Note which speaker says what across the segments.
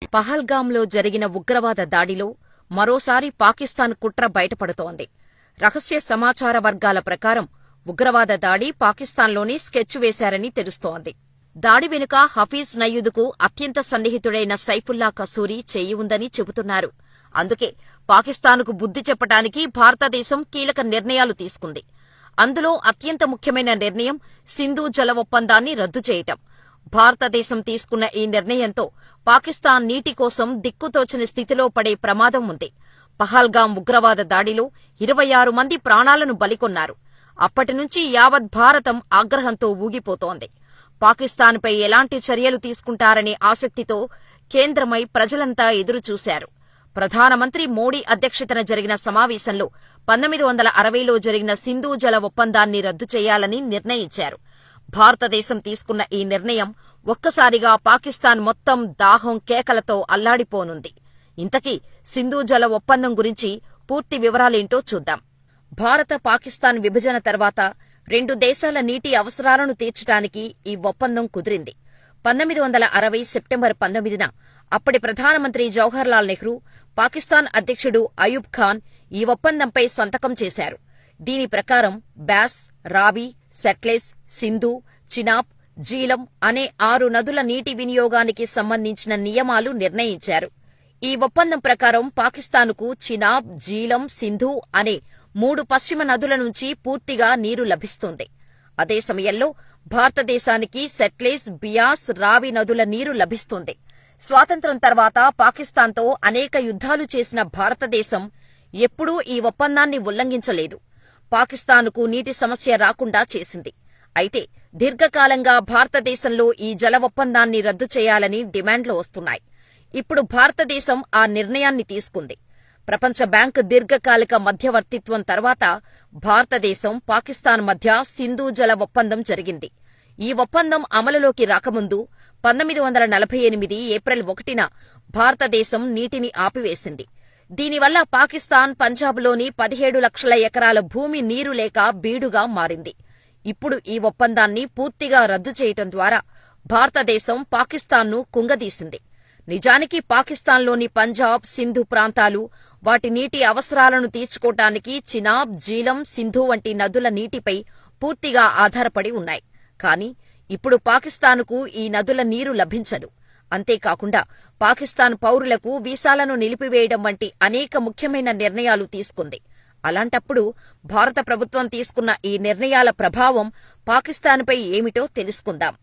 Speaker 1: పహల్గాంలో జరిగిన ఉగ్రవాద దాడిలో మరోసారి పాకిస్తాన్ కుట్ర బయటపడుతోంది. రహస్య సమాచార వర్గాల ప్రకారం ఉగ్రవాద దాడి పాకిస్తాన్లోనే స్కెచ్ వేశారని తెలుస్తోంది. దాడి వెనుక హఫీజ్ సయీద్కు అత్యంత సన్నిహితుడైన సైఫుల్లా కసూరి చేయి ఉందని చెబుతున్నారు. అందుకే పాకిస్తాన్కు బుద్ధి చెప్పటానికి భారతదేశం కీలక నిర్ణయాలు తీసుకుంది. అందులో అత్యంత ముఖ్యమైన నిర్ణయం సింధు జల ఒప్పందాన్ని రద్దు చేయటం. భారతదేశం తీసుకున్న ఈ నిర్ణయంతో పాకిస్తాన్ నీటి కోసం దిక్కుతోచని స్థితిలో పడే ప్రమాదం ఉంది. పహల్గాం ఉగ్రవాద దాడిలో 26 మంది ప్రాణాలను బలికొన్నారు. అప్పటినుంచి యావత్ భారతం ఆగ్రహంతో ఊగిపోతోంది. పాకిస్తాన్పై ఎలాంటి చర్యలు తీసుకుంటారనే ఆసక్తితో కేంద్రమై ప్రజలంతా ఎదురుచూశారు. ప్రధానమంత్రి మోడీ అధ్యక్షతన జరిగిన సమావేశంలో 1960లో జరిగిన సింధు జల ఒప్పందాన్ని రద్దు చేయాలని నిర్ణయించారు. భారతదేశం తీసుకున్న ఈ నిర్ణయం ఒక్కసారిగా పాకిస్తాన్ మొత్తం దాహం కేకలతో అల్లాడిపోనుంది. ఇంతకీ సింధు జల ఒప్పందం గురించి పూర్తి వివరాలేంటో చూద్దాం. భారత-పాకిస్తాన్ విభజన తర్వాత రెండు దేశాల నీటి అవసరాలను తీర్చడానికి ఈ ఒప్పందం కుదిరింది. 1960 సెప్టెంబర్ 19న అప్పటి ప్రధానమంత్రి జవహర్లాల్ నెహ్రూ, పాకిస్తాన్ అధ్యక్షుడు అయూబ్ ఖాన్ ఈ ఒప్పందంపై సంతకం చేశారు. దీని ప్రకారం బ్యాస్, రావి, సట్లెజ్, సింధు, చినాబ్, జీలం అనే 6 నదుల నీటి వినియోగానికి సంబంధించిన నియమాలు నిర్ణయించారు. ఈ ఒప్పందం ప్రకారం పాకిస్తాన్కు చినాబ్, జీలం, సింధు అనే 3 పశ్చిమ నదుల నుంచి పూర్తిగా నీరు లభిస్తుంది. అదే సమయంలో భారతదేశానికి సట్లెజ్, బియాస్, రావి నదుల నీరు లభిస్తుంది. స్వాతంత్ర్యం తర్వాత పాకిస్తాన్తో అనేక యుద్ధాలు చేసిన భారతదేశం ఎప్పుడూ ఈ ఒప్పందాన్ని ఉల్లంఘించలేదు. పాకిస్తాన్కు నీటి సమస్య రాకుండా చేసింది. అయితే దీర్ఘకాలంగా భారతదేశంలో ఈ జల ఒప్పందాన్ని రద్దు చేయాలని డిమాండ్లు వస్తున్నాయి. ఇప్పుడు భారతదేశం ఆ నిర్ణయాన్ని తీసుకుంది. ప్రపంచ బ్యాంక్ దీర్ఘకాలిక మధ్యవర్తిత్వం తర్వాత భారతదేశం, పాకిస్తాన్ మధ్య సింధు జల ఒప్పందం జరిగింది. ఈ ఒప్పందం అమలులోకి రాకముందు 1948 ఏప్రిల్ 1న భారతదేశం నీటిని ఆపివేసింది. దీనివల్ల పాకిస్తాన్ పంజాబ్లోని 17 లక్షల ఎకరాల భూమి నీరు లేక బీడుగా మారింది. ఇప్పుడు ఈ ఒప్పందాన్ని పూర్తిగా రద్దు చేయటం ద్వారా భారతదేశం పాకిస్తాన్ను కుంగదీసింది. నిజానికి పాకిస్తాన్లోని పంజాబ్, సింధు ప్రాంతాలు వాటి నీటి అవసరాలను తీర్చుకోటానికి చినాబ్, జీలం, సింధు వంటి నదుల నీటిపై పూర్తిగా ఆధారపడి ఉన్నాయి. కాని ఇప్పుడు పాకిస్తాన్కు ఈ నదుల నీరు లభించదు. అంతేకాకుండా పాకిస్తాన్ పౌరులకు వీసాలను నిలిపివేయడం వంటి అనేక ముఖ్యమైన నిర్ణయాలు తీసుకుంది. అలాంటప్పుడు భారత ప్రభుత్వం తీసుకున్న ఈ నిర్ణయాల ప్రభావం పాకిస్తాన్పై ఏమిటో తెలుసుకుందాం.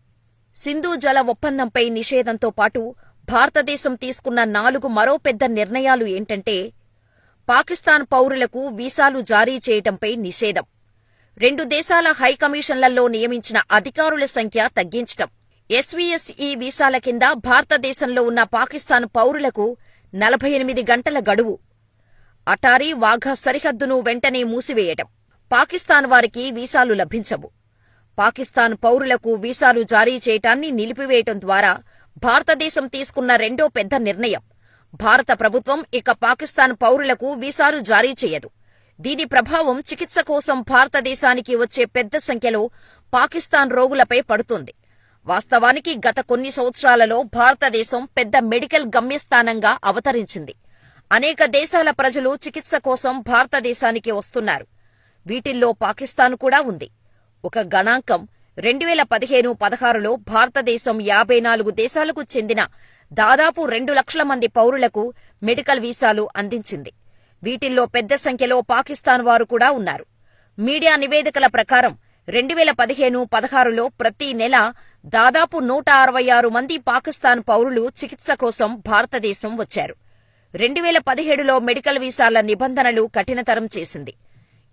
Speaker 1: సింధు జల ఒప్పందంపై నిషేధంతో పాటు భారతదేశం తీసుకున్న 4 మరో పెద్ద నిర్ణయాలు ఏంటంటే, పాకిస్తాన్ పౌరులకు వీసాలు జారీ చేయటంపై నిషేధం, 2 దేశాల హైకమిషన్లలో నియమించిన అధికారుల సంఖ్య తగ్గించటం, ఎస్వీఎస్ఈ వీసాల కింద భారతదేశంలో ఉన్న పాకిస్తాన్ పౌరులకు 48 గంటల గడువు, అటారీ వాఘా సరిహద్దును వెంటనే మూసివేయటం, పాకిస్తాన్ వారికి వీసాలు లభించవు. పాకిస్తాన్ పౌరులకు వీసాలు జారీ చేయటాన్ని నిలిపివేయటం ద్వారా భారతదేశం తీసుకున్న రెండో పెద్ద నిర్ణయం. భారత ప్రభుత్వం ఇక పాకిస్తాన్ పౌరులకు వీసాలు జారీ చేయదు. దీని ప్రభావం చికిత్స కోసం భారతదేశానికి వచ్చే పెద్ద సంఖ్యలో పాకిస్తాన్ రోగులపై పడుతుంది. వాస్తవానికి గత కొన్ని సంవత్సరాలలో భారతదేశం పెద్ద మెడికల్ గమ్యస్థానంగా అవతరించింది. అనేక దేశాల ప్రజలు చికిత్స కోసం భారతదేశానికి వస్తున్నారు. వీటిల్లో పాకిస్తాన్ కూడా ఉంది. ఒక గణాంకం 2015-16లో భారతదేశం 54 దేశాలకు చెందిన దాదాపు 2 లక్షల మంది పౌరులకు మెడికల్ వీసాలు అందించింది. వీటిల్లో పెద్ద సంఖ్యలో పాకిస్తాన్ వారు కూడా ఉన్నారు. మీడియా నివేదికల ప్రకారం 2015-16లో ప్రతి నెల దాదాపు 166 మంది పాకిస్తాన్ పౌరులు చికిత్స కోసం భారతదేశం వచ్చారు. 2017లో మెడికల్ వీసాల నిబంధనలు కఠినతరం చేసింది.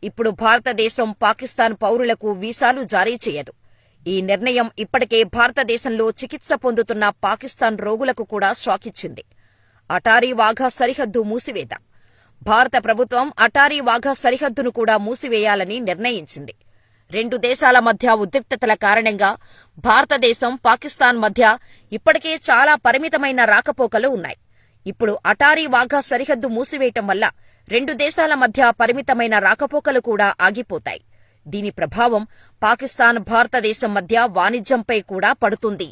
Speaker 1: ఇప్పుడు భారతదేశం పాకిస్తాన్ పౌరులకు వీసాలు జారీ చేయదు. ఈ నిర్ణయం ఇప్పటికే భారతదేశంలో చికిత్స పొందుతున్న పాకిస్తాన్ రోగులకు కూడా షాకిచ్చింది. అటారీ వాఘా సరిహద్దు మూసివేత. భారత ప్రభుత్వం అటారీ వాఘా సరిహద్దును కూడా మూసివేయాలని నిర్ణయించింది. 2 దేశాల మధ్య ఉద్రిక్తతల కారణంగా భారతదేశం, పాకిస్తాన్ మధ్య ఇప్పటికే చాలా పరిమితమైన రాకపోకలు ఉన్నాయి. ఇప్పుడు అటారీ వాఘా సరిహద్దు మూసివేయటం వల్ల 2 దేశాల మధ్య పరిమితమైన రాకపోకలు కూడా ఆగిపోతాయి. దీని ప్రభావం పాకిస్తాన్, భారతదేశం మధ్య వాణిజ్యంపై కూడా పడుతుంది.